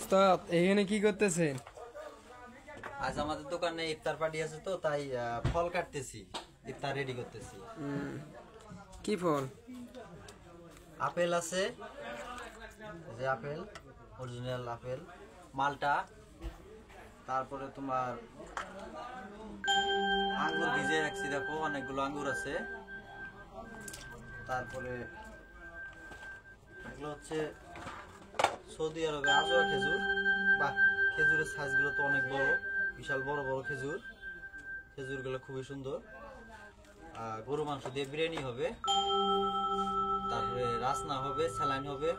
ওস্তাদ এখানে কি করতেছেন? আজ আমাদের দোকানে ইফতার পার্টি আছে তো তাই ফল কাটতেছি, ইফতার রেডি করতেছি। কি ফল? আপেল আছে, যে আপেল অরিজিনাল আপেল, মালটা, তারপরে তোমার আঙ্গুর ভিজিয়ে রাখছি, দেখো অনেকগুলো আঙ্গুর আছে। তারপরে এগুলো হচ্ছে সৌদি আরবে আজোয়া খেজুর। বা খেজুরের সাইজগুলো তো অনেক বড়, বিশাল বড় বড় খেজুর। খেজুরগুলো খুবই সুন্দর। গরু মাংস দিয়ে বিরিয়ানি হবে, তারপরে রাসনা হবে, স্যালাইন হবে।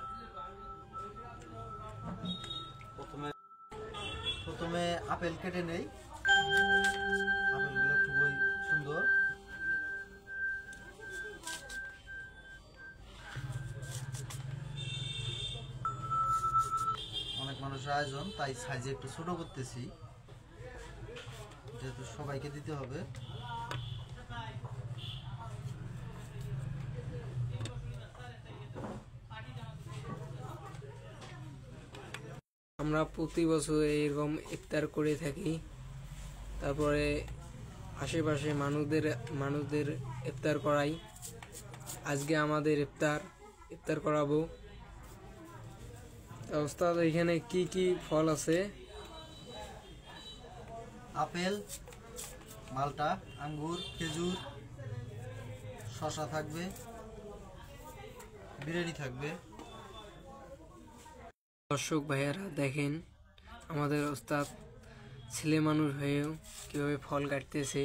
প্রথমে আপেল কেটে নেই, আপেলগুলো খুবই সুন্দর। অনেক মানুষের আয়োজন তাই সাইজে একটু ছোট করতেছি, যেহেতু সবাইকে দিতে হবে। আমরা প্রতি বছর এরকম ইফতার করে থাকি। তারপরে আশেপাশে মানুষদের ইফতার করাই। আজকে আমাদের ইফতার করাবো। ওস্তাদ এখানে কি কি ফল আছে? আপেল, মালটা, আঙ্গুর, খেজুর, শসা থাকবে, বিরিয়ানি থাকবে। দর্শক ভাইয়ারা দেখেন, আমাদের ওস্তাদ ছেলে মানুষ হয়েও কিভাবে ফল কাটতেছে,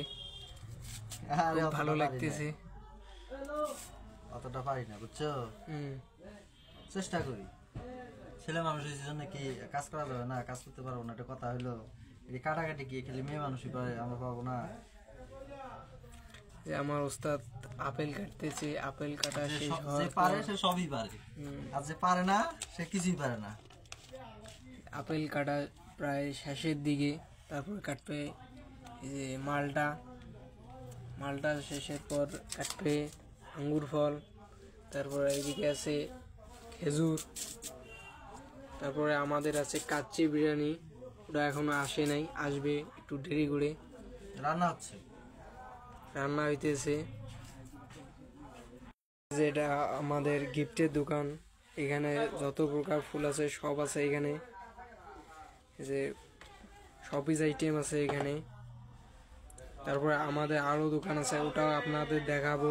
ভালো লাগতেছে। অতটা পারি না, বুঝছো? চেষ্টা করি। ছেলে মানুষের জন্য কি কাজ করা যাবে না? কাজ করতে পারবো না, একটা কথা হইলো। এই কাটাকাটি কি খালি মেয়ে মানুষই পারে, আমরা পাবো না? আমার ওস্তাদ আপেল কাটতেছে, আপেল কাটা শেষ যে পারে সে সবই পারে, আর যে পারে না সে কিছুই পারে না। আপেল কাটা প্রায় শেষের দিকে। তারপর কাটবে এই যে মালটা শেষের পর কাটবে আঙ্গুর ফল। তারপরে এইদিকে আছে খেজুর। তারপরে আমাদের আছে কাচ্চি বিরিয়ানি, ওটা এখনো আসে নাই, আসবে একটু দেরি করে। রান্না হইতেছে। যেটা আমাদের গিফটের দোকান, এখানে যত প্রকার ফুল আছে সব আছে এখানে। যে শপিস আইটেম আছে এখানে। তারপরে আমাদের আরো দোকান আছে, ওটাও আপনাদের দেখাবো।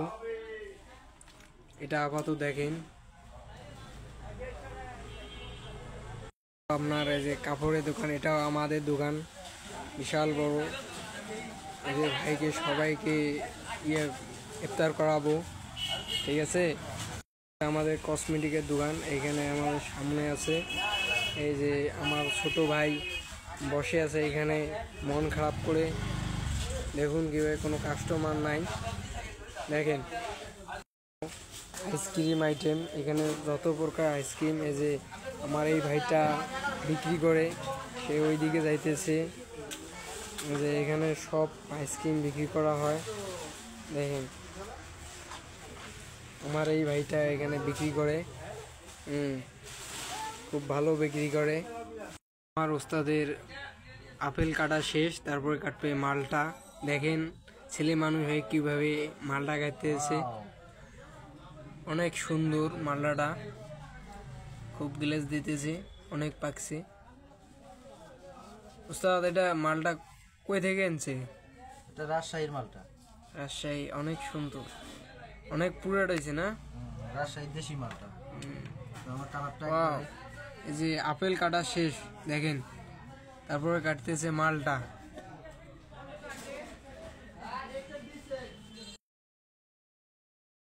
এটা আপাতত দেখেন। আপনার এই যে কাপড়ের দোকান, এটাও আমাদের দোকান, বিশাল বড়। এই যে ভাইকে সবাইকে ইফতার করাবো, ঠিক আছে। আমাদের কসমেটিকের দোকান এখানে আমাদের সামনে আছে। এই যে আমার ছোট ভাই বসে আছে এখানে মন খারাপ করে। দেখুন কিভাবে কোনো কাস্টমার নাই, দেখেন। আইসক্রিম আইটেম, এখানে যত প্রকার আইসক্রিম, এই যে আমার এই ভাইটা বিক্রি করে, সে ওই দিকে যাইতেছে। যে এখানে সব আইসক্রিম বিক্রি করা হয়, দেখেন। আমার এই ভাইটা এখানে বিক্রি করে, খুব ভালো বিক্রি করে। আমার ওস্তাদের আপেল কাটা শেষ, তারপরে কাটবে মালটা। দেখেন ছেলে মানুষ হয়ে কিভাবে মালটা কাটতেছে, অনেক সুন্দর মালটাটা, খুব গ্লেজ দিতেছে, অনেক পাকছে। ওস্তাদ এটা মালটা কই থেকে আনছে? এটা রাজশাহীর মালটা। রাজশাহী, অনেক সুন্দর, অনেক পুরাট হয়েছে না? রাজশাহীর দেশি মালটা। এই যে আপেল কাটা শেষ, দেখেন। তারপরে কাটতেছে মালটা।